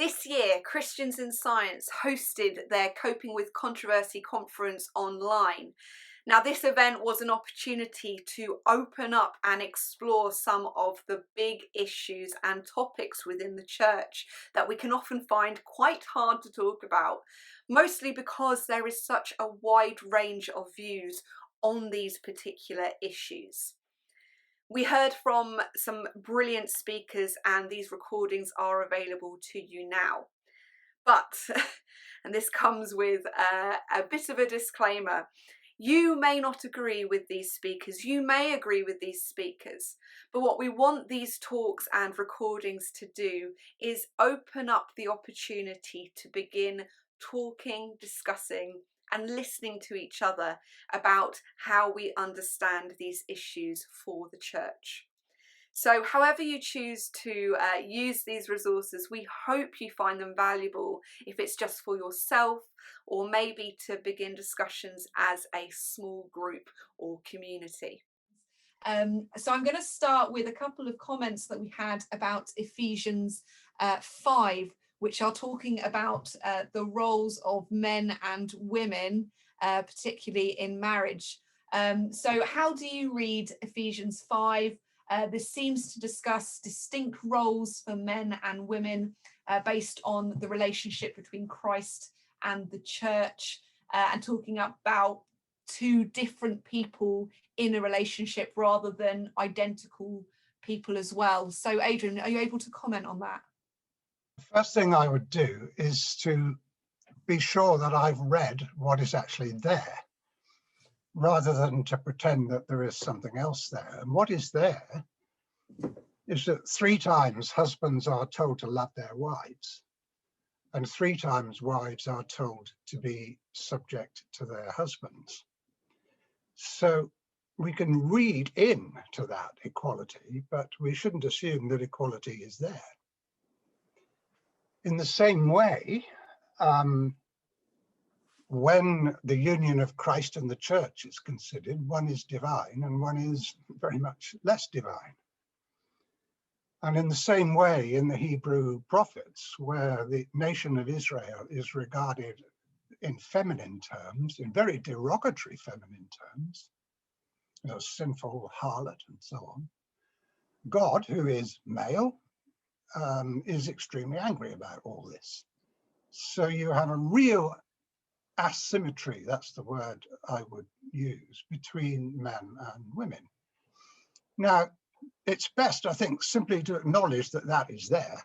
This year, Christians in Science hosted their Coping with Controversy conference online. Now, this event was an opportunity to open up and explore some of the big issues and topics within the church that we can often find quite hard to talk about, mostly because there is such a wide range of views on these particular issues. We heard from some brilliant speakers, and these recordings are available to you now. But, and this comes with a bit of a disclaimer, you may not agree with these speakers, you may agree with these speakers, but what we want these talks and recordings to do is open up the opportunity to begin talking, discussing, and listening to each other about how we understand these issues for the church. So however you choose to use these resources, we hope you find them valuable, if it's just for yourself or maybe to begin discussions as a small group or community. So I'm going to start with a couple of comments that we had about Ephesians 5, which are talking about the roles of men and women, particularly in marriage. So how do you read Ephesians 5? This seems to discuss distinct roles for men and women based on the relationship between Christ and the church, and talking about two different people in a relationship rather than identical people as well. So Adrian, are you able to comment on that? The first thing I would do is to be sure that I've read what is actually there, rather than to pretend that there is something else there. And what is there is that 3 times husbands are told to love their wives, and 3 times wives are told to be subject to their husbands. So we can read into that equality, but we shouldn't assume that equality is there. In the same way, when the union of Christ and the church is considered, one is divine and one is very much less divine. And in the same way, in the Hebrew prophets, where the nation of Israel is regarded in feminine terms, in very derogatory feminine terms, sinful harlot and so on, God, who is male, is extremely angry about all this. So you have a real asymmetry, that's the word I would use, between men and women. Now, it's best, I think, simply to acknowledge that that is there,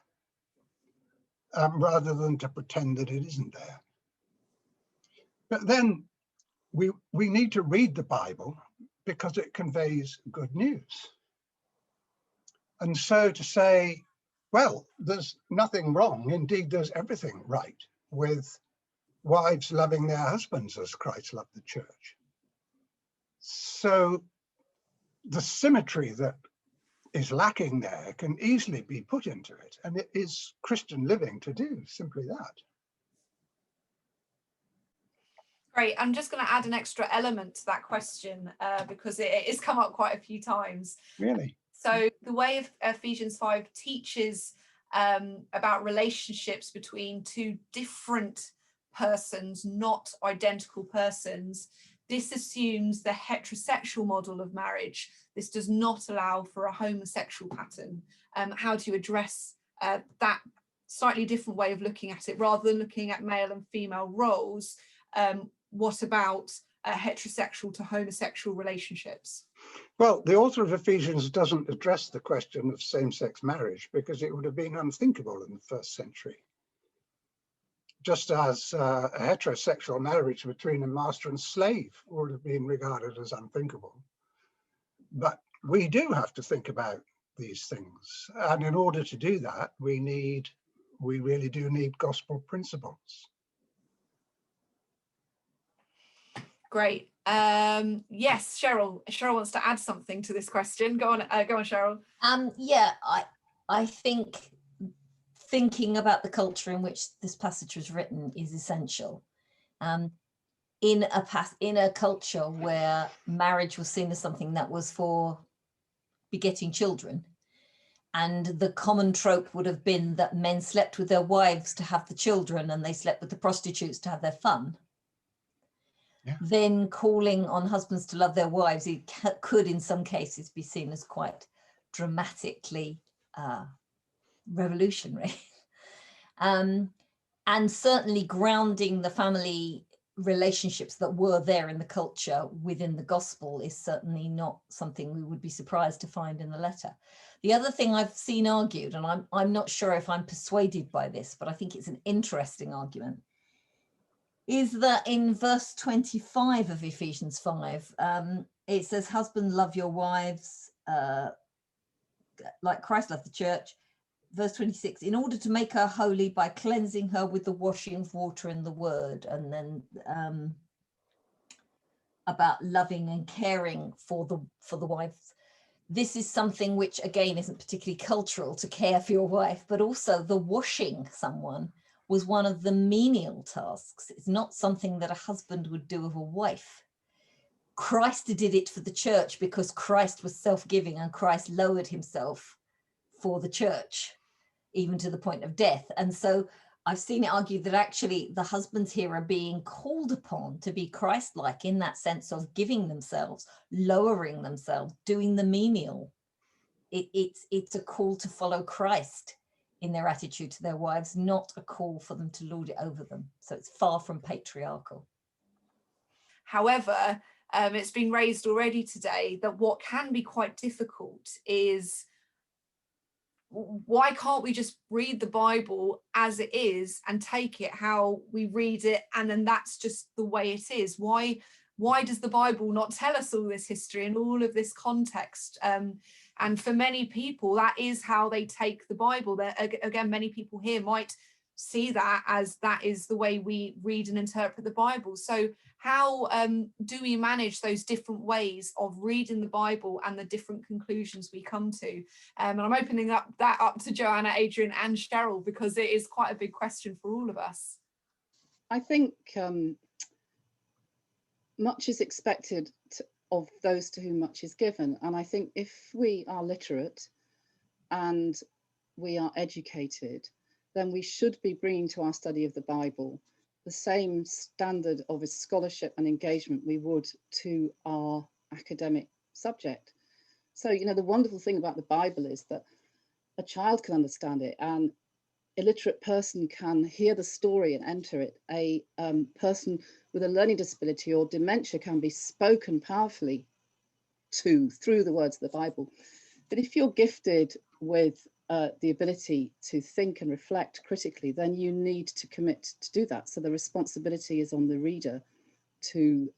rather than to pretend that it isn't there. But then we need to read the Bible because it conveys good news. And so to say, well, there's nothing wrong, indeed there's everything right with wives loving their husbands as Christ loved the church. So the symmetry that is lacking there can easily be put into it, and it is Christian living to do simply that. Great. I'm just going to add an extra element to that question because it has come up quite a few times. Really? So the way of Ephesians 5 teaches about relationships between two different persons, not identical persons. This assumes the heterosexual model of marriage. This does not allow for a homosexual pattern. How do you address that slightly different way of looking at it? Rather than looking at male and female roles, what about heterosexual to homosexual relationships? Well, the author of Ephesians doesn't address the question of same-sex marriage because it would have been unthinkable in the first century. Just as a heterosexual marriage between a master and slave would have been regarded as unthinkable. But we do have to think about these things. And in order to do that, we really do need gospel principles. Great. Yes, Cheryl. Cheryl wants to add something to this question. Go on, Cheryl. Yeah, I think thinking about the culture in which this passage was written is essential. In a culture where marriage was seen as something that was for begetting children, And the common trope would have been that men slept with their wives to have the children and they slept with the prostitutes to have their fun. Yeah. Then calling on husbands to love their wives, it could in some cases be seen as quite dramatically revolutionary. And certainly grounding the family relationships that were there in the culture within the gospel is certainly not something we would be surprised to find in the letter. The other thing I've seen argued, and I'm not sure if I'm persuaded by this, but I think it's an interesting argument, is that in verse 25 of Ephesians 5, it says, husbands, love your wives like Christ loved the church. Verse 26, in order to make her holy by cleansing her with the washing of water and the word. And then about loving and caring for the wives. This is something which, again, isn't particularly cultural, to care for your wife, but also the washing someone was one of the menial tasks. It's not something that a husband would do of a wife. Christ did it for the church because Christ was self-giving and Christ lowered himself for the church, even to the point of death. And so I've seen it argued that actually the husbands here are being called upon to be Christ-like in that sense of giving themselves, lowering themselves, doing the menial. It's a call to follow Christ in their attitude to their wives, not a call for them to lord it over them. So it's far from patriarchal. However, it's been raised already today that what can be quite difficult is, why can't we just read the Bible as it is and take it how we read it, and then that's just the way it is? Why does the Bible not tell us all this history and all of this context? And for many people, that is how they take the Bible. Again, many people here might see that as that is the way we read and interpret the Bible. So how do we manage those different ways of reading the Bible and the different conclusions we come to? And I'm opening that up to Joanna, Adrian and Cheryl, because it is quite a big question for all of us. I think much is expected of those to whom much is given. And I think if we are literate and we are educated, then we should be bringing to our study of the Bible the same standard of scholarship and engagement we would to our academic subject. So, you know, the wonderful thing about the Bible is that a child can understand it, and a literate person can hear the story and enter it. A person with a learning disability or dementia can be spoken powerfully to through the words of the Bible. But if you're gifted with the ability to think and reflect critically, then you need to commit to do that. So the responsibility is on the reader to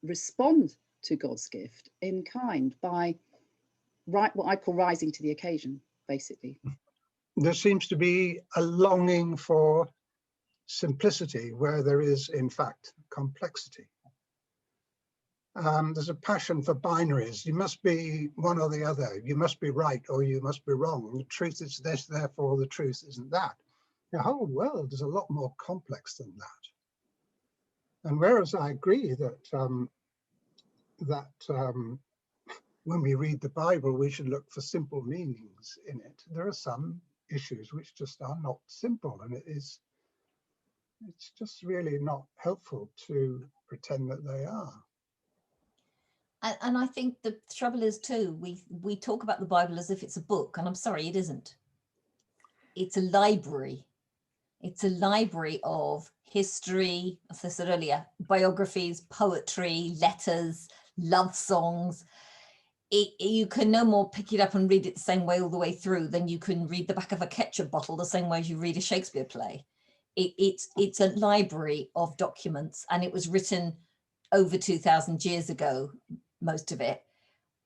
respond to God's gift in kind by what I call rising to the occasion, basically. There seems to be a longing for simplicity where there is, in fact, complexity. There's a passion for binaries. You must be one or the other. You must be right or you must be wrong. The truth is this, therefore the truth isn't that. The whole world is a lot more complex than that. And whereas I agree that when we read the Bible, we should look for simple meanings in it, there are some issues which just are not simple, and it's just really not helpful to pretend that they are. And I think the trouble is too, we talk about the Bible as if it's a book, and I'm sorry, it isn't. It's a library. It's a library of history, as I said earlier, biographies, poetry, letters, love songs. You can no more pick it up and read it the same way all the way through than you can read the back of a ketchup bottle the same way as you read a Shakespeare play. It's a library of documents, and it was written over 2,000 years ago, most of it.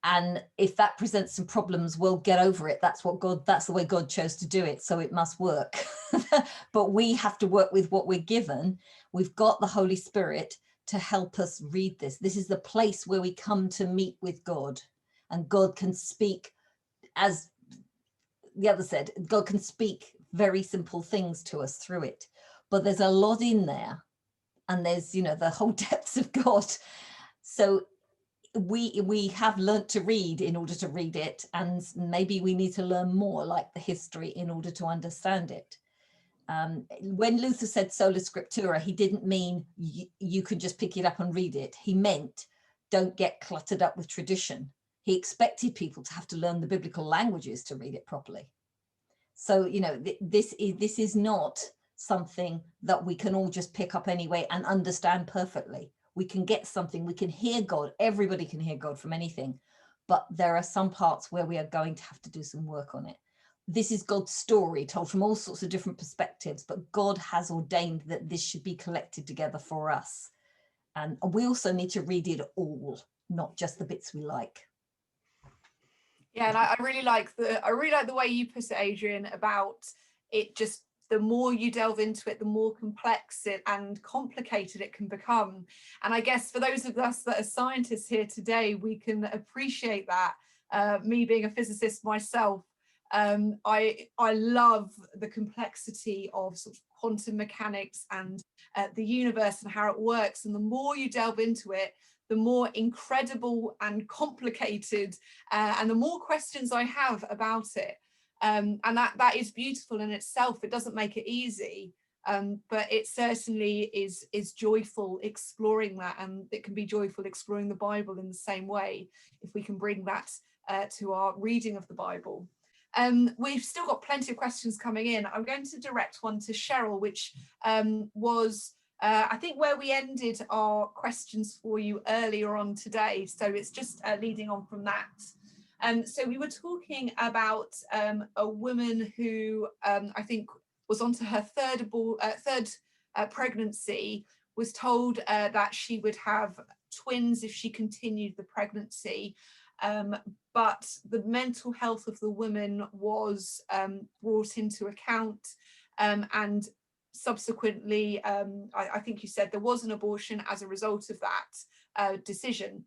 And if that presents some problems, we'll get over it. That's the way God chose to do it. So it must work. But we have to work with what we're given. We've got the Holy Spirit to help us read this. This is the place where we come to meet with God, and God can speak, as the other said, God can speak very simple things to us through it. But there's a lot in there, and there's, the whole depths of God. So we have learnt to read in order to read it, and maybe we need to learn more, like the history, in order to understand it. When Luther said sola scriptura, he didn't mean you can just pick it up and read it. He meant don't get cluttered up with tradition. He expected people to have to learn the biblical languages to read it properly. So, you know, this is not something that we can all just pick up anyway and understand perfectly. We can get something, we can hear God. Everybody can hear God from anything, but there are some parts where we are going to have to do some work on it. This is God's story told from all sorts of different perspectives, but God has ordained that this should be collected together for us. And we also need to read it all, not just the bits we like. Yeah, and I really like the way you put it, Adrian, about it. Just the more you delve into it, the more complex and complicated it can become. And I guess for those of us that are scientists here today, we can appreciate that. Me being a physicist myself, I love the complexity of sort of quantum mechanics and the universe and how it works. And the more you delve into it, the more incredible and complicated and the more questions I have about it. And that is beautiful in itself. It doesn't make it easy, but it certainly is joyful exploring that, and it can be joyful exploring the Bible in the same way if we can bring that to our reading of the Bible. We've still got plenty of questions coming in. I'm going to direct one to Cheryl, which was I think where we ended our questions for you earlier on today. So it's just leading on from that. So we were talking about a woman who I think was onto her third pregnancy, was told that she would have twins if she continued the pregnancy. But the mental health of the woman was brought into account, and subsequently, I think you said there was an abortion as a result of that decision.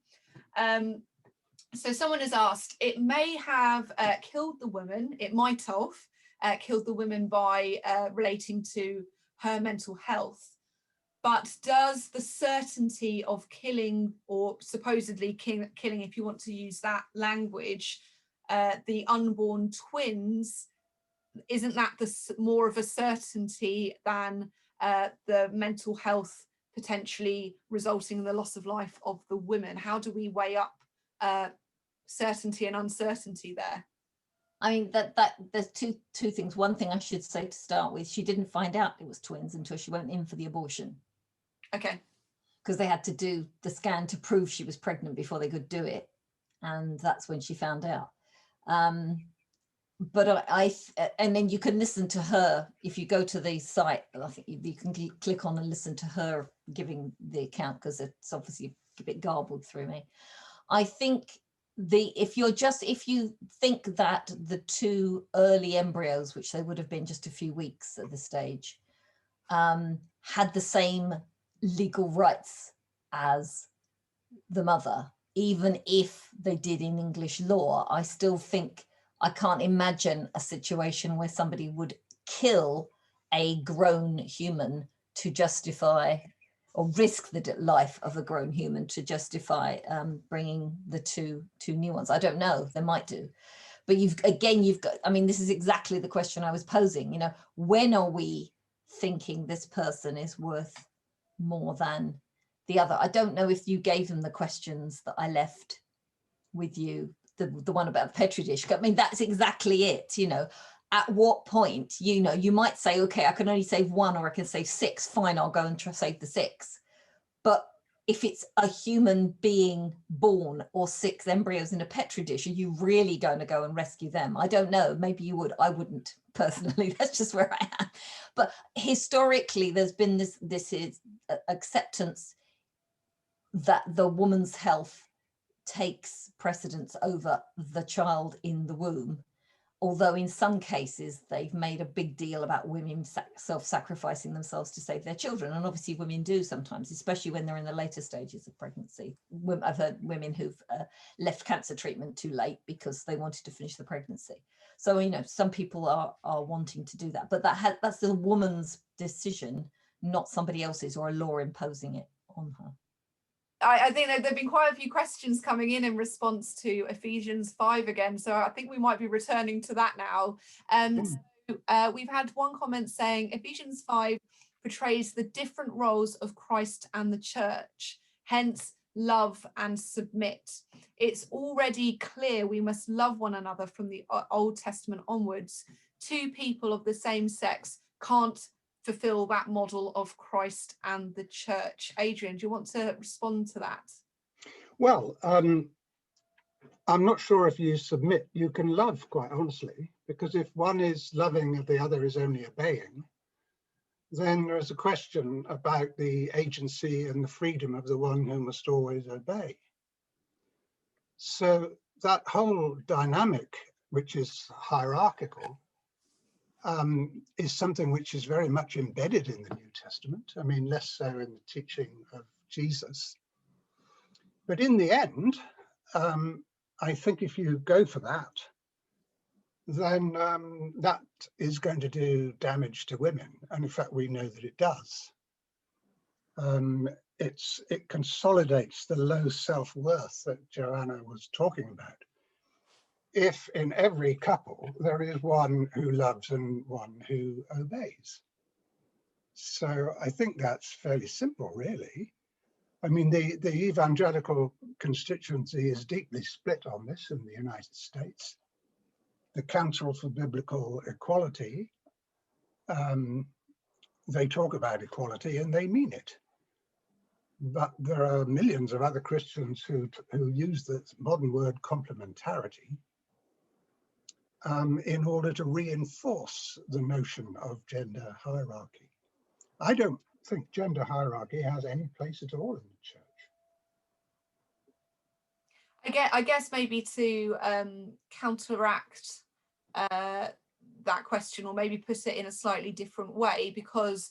So someone has asked, it may have killed the woman, it might have killed the woman by relating to her mental health. But does the certainty of killing, or supposedly killing, if you want to use that language, the unborn twins, isn't that more of a certainty than the mental health potentially resulting in the loss of life of the women? How do we weigh up certainty and uncertainty there? I mean, that there's two things. One thing I should say to start with, she didn't find out it was twins until she went in for the abortion. Okay. Because they had to do the scan to prove she was pregnant before they could do it, and that's when she found out. But and then you can listen to her if you go to the site. I think you can click on and listen to her giving the account, because it's obviously a bit garbled through me. I think if you think that the two early embryos, which they would have been just a few weeks at this stage, had the same legal rights as the mother, even if they did in English law, I still think I can't imagine a situation where somebody would kill a grown human to justify, or risk the life of a grown human to justify bringing the two new ones. I don't know, they might do. But you've got, I mean, this is exactly the question I was posing, you know, when are we thinking this person is worth more than the other? I don't know if you gave them the questions that I left with you, the one about the Petri dish. I mean, that's exactly it, you know. At what point, you know, you might say, okay, I can only save one, or I can save six, fine, I'll go and try save the six. But if it's a human being born, or 6 embryos in a Petri dish, are you really going to go and rescue them? I don't know, maybe you would, I wouldn't personally. That's just where I am. But historically, there's been this is acceptance that the woman's health takes precedence over the child in the womb, although in some cases they've made a big deal about women self-sacrificing themselves to save their children, and obviously women do sometimes, especially when they're in the later stages of pregnancy. I've heard women who've left cancer treatment too late because they wanted to finish the pregnancy. So, you know, some people are wanting to do that, but that's the woman's decision, not somebody else's or a law imposing it on her. I think that there have been quite a few questions coming in response to Ephesians 5 again, so I think we might be returning to that now. So, we've had one comment saying Ephesians 5 portrays the different roles of Christ and the church, hence love and submit. It's already clear we must love one another from the Old Testament onwards. Two people of the same sex can't fulfill that model of Christ and the church. Adrian, do you want to respond to that? Well, I'm not sure if you submit, you can love, quite honestly, because if one is loving and the other is only obeying, then there's a question about the agency and the freedom of the one who must always obey. So that whole dynamic, which is hierarchical, is something which is very much embedded in the New Testament. I mean, less so in the teaching of Jesus. But in the end, I think if you go for that, then that is going to do damage to women. And in fact, we know that it does. It consolidates the low self-worth that Joanna was talking about. If in every couple there is one who loves and one who obeys. So I think that's fairly simple, really. I mean, the evangelical constituency is deeply split on this in the United States. The Council for Biblical Equality, they talk about equality and they mean it. But there are millions of other Christians who use the modern word complementarity in order to reinforce the notion of gender hierarchy. I don't think gender hierarchy has any place at all in the church. I guess maybe to counteract that question, or maybe put it in a slightly different way, because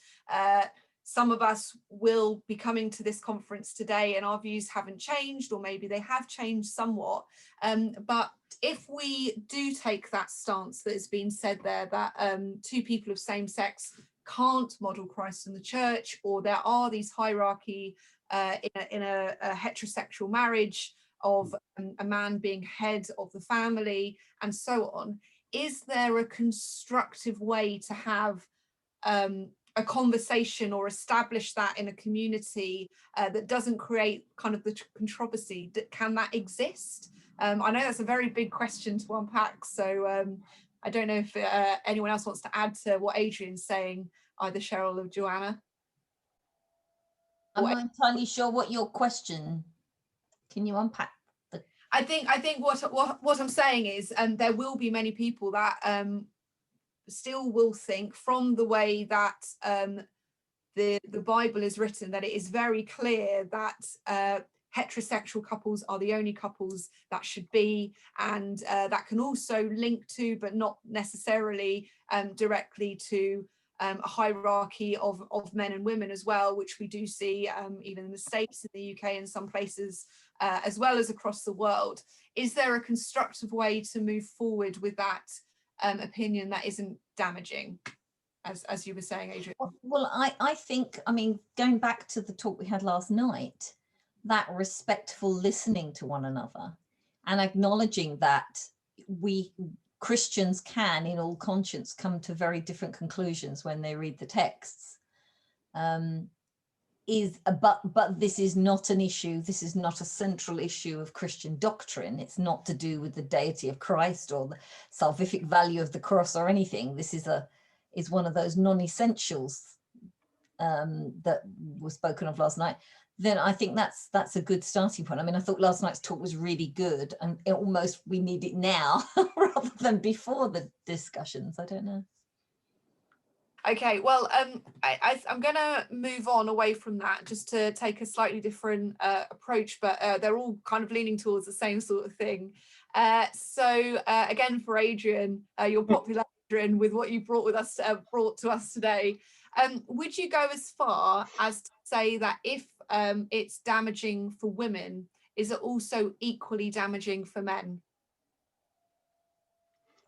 some of us will be coming to this conference today and our views haven't changed, or maybe they have changed somewhat. But if we do take that stance that has been said there, that two people of same sex can't model Christ in the church, or there are these hierarchy in a heterosexual marriage of a man being head of the family and so on, is there a constructive way to have a conversation or establish that in a community that doesn't create kind of the controversy? Can that exist? I know that's a very big question to unpack, so I don't know if anyone else wants to add to what Adrian's saying, either Cheryl or Joanna. I'm not entirely sure what your question. Can you unpack? I think what I'm saying is there will be many people that still will think, from the way that the Bible is written, that it is very clear that heterosexual couples are the only couples that should be, and that can also link to, but not necessarily directly to, a hierarchy of men and women as well, which we do see even in the States, in the UK, and some places as well as across the world. Is there a constructive way to move forward with that opinion that isn't damaging, as you were saying, Adrian? Well, I think, I mean, going back to the talk we had last night, that respectful listening to one another and acknowledging that we Christians can, in all conscience, come to very different conclusions when they read the texts. But this is not an issue. This is not a central issue of Christian doctrine. It's not to do with the deity of Christ or the salvific value of the cross or anything. This is one of those non-essentials that was spoken of last night. Then I think that's a good starting point. I mean, I thought last night's talk was really good, and we need it now rather than before the discussions. I don't know. Okay, well, I'm going to move on away from that, just to take a slightly different approach, but they're all kind of leaning towards the same sort of thing. So again, for Adrian, your popular Adrian, with what you brought to us today, would you go as far as to say that if it's damaging for women, is it also equally damaging for men?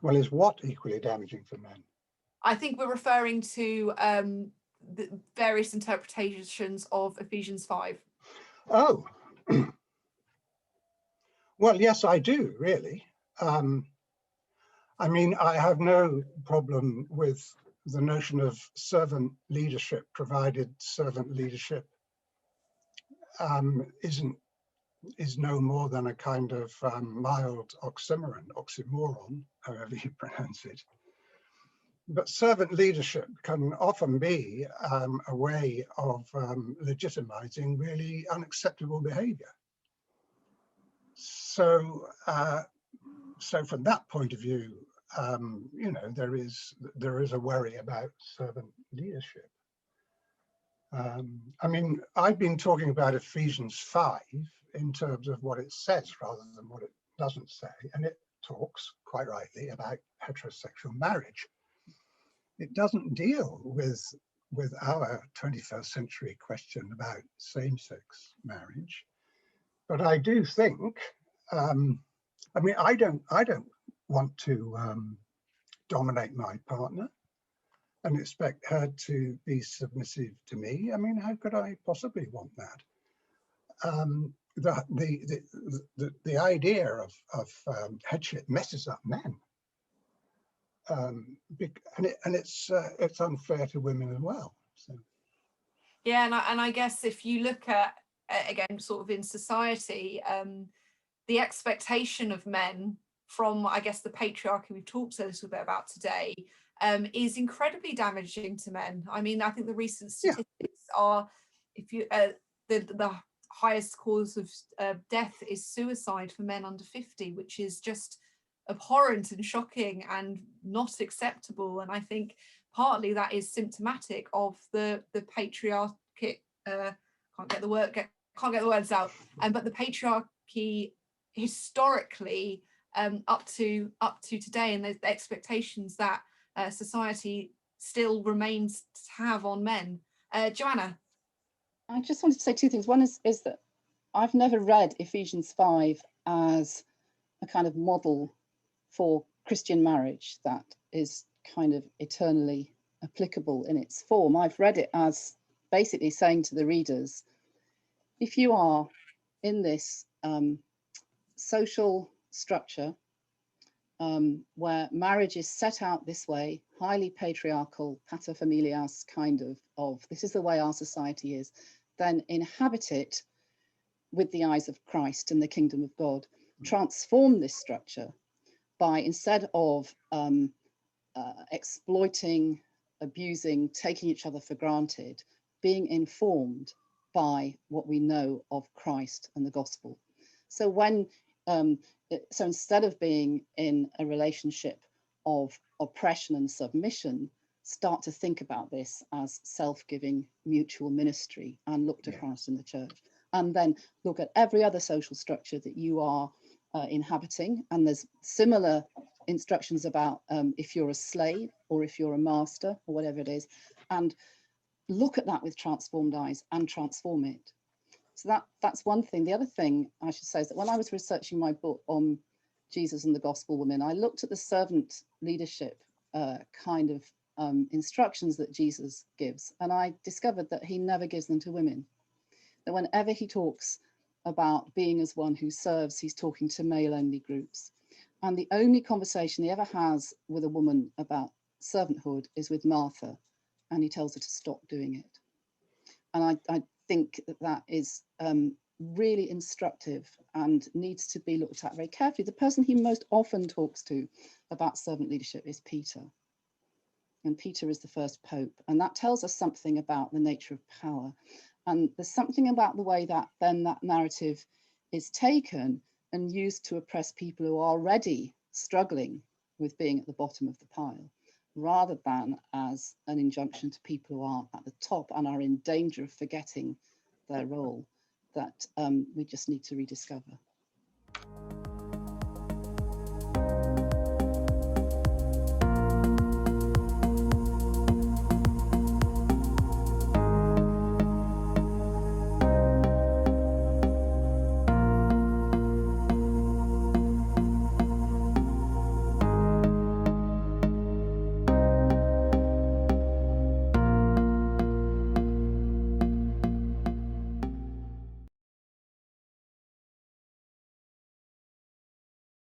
Well, is what equally damaging for men? I think we're referring to the various interpretations of Ephesians 5. Oh, Well, yes, I do, really. I mean, I have no problem with the notion of servant leadership, provided servant leadership is no more than a kind of mild oxymoron, however you pronounce it. But servant leadership can often be a way of legitimizing really unacceptable behavior. So, so from that point of view, you know, there is a worry about servant leadership. I mean, I've been talking about Ephesians 5 in terms of what it says rather than what it doesn't say, and it talks quite rightly about heterosexual marriage. It doesn't deal with our 21st century question about same-sex marriage, but I do think. I mean, I don't want to dominate my partner and expect her to be submissive to me. I mean, how could I possibly want that? The idea of headship messes up men, and it's unfair to women as well. So. Yeah, and I guess if you look at again, sort of in society, the expectation of men from, I guess, the patriarchy we've talked a little bit about today, is incredibly damaging to men. I mean, I think the recent statistics are, if you the highest cause of death is suicide for men under 50, which is just abhorrent and shocking and not acceptable. And I think partly that is symptomatic of the patriarchy. Can't get the words out. But the patriarchy historically, up to today, and the expectations that society still remains to have on men. Joanna? I just wanted to say two things. One is that I've never read Ephesians 5 as a kind of model for Christian marriage that is kind of eternally applicable in its form. I've read it as basically saying to the readers, if you are in this social structure where marriage is set out this way, highly patriarchal, paterfamilias kind of this is the way our society is, then inhabit it with the eyes of Christ and the kingdom of God. Transform this structure by, instead of exploiting, abusing, taking each other for granted, being informed by what we know of Christ and the gospel. So when so instead of being in a relationship of oppression and submission, start to think about this as self-giving mutual ministry and look to Christ in the church. And then look at every other social structure that you are inhabiting. And there's similar instructions about if you're a slave or if you're a master or whatever it is, and look at that with transformed eyes and transform it. So that's one thing. The other thing I should say is that when I was researching my book on Jesus and the Gospel Women, I looked at the servant leadership kind of instructions that Jesus gives, and I discovered that he never gives them to women. That whenever he talks about being as one who serves, he's talking to male-only groups. And the only conversation he ever has with a woman about servanthood is with Martha, and he tells her to stop doing it. And I think that is really instructive and needs to be looked at very carefully. The person he most often talks to about servant leadership is Peter. And Peter is the first pope. And that tells us something about the nature of power. And there's something about the way that then that narrative is taken and used to oppress people who are already struggling with being at the bottom of the pile, rather than as an injunction to people who are at the top and are in danger of forgetting their role, that we just need to rediscover.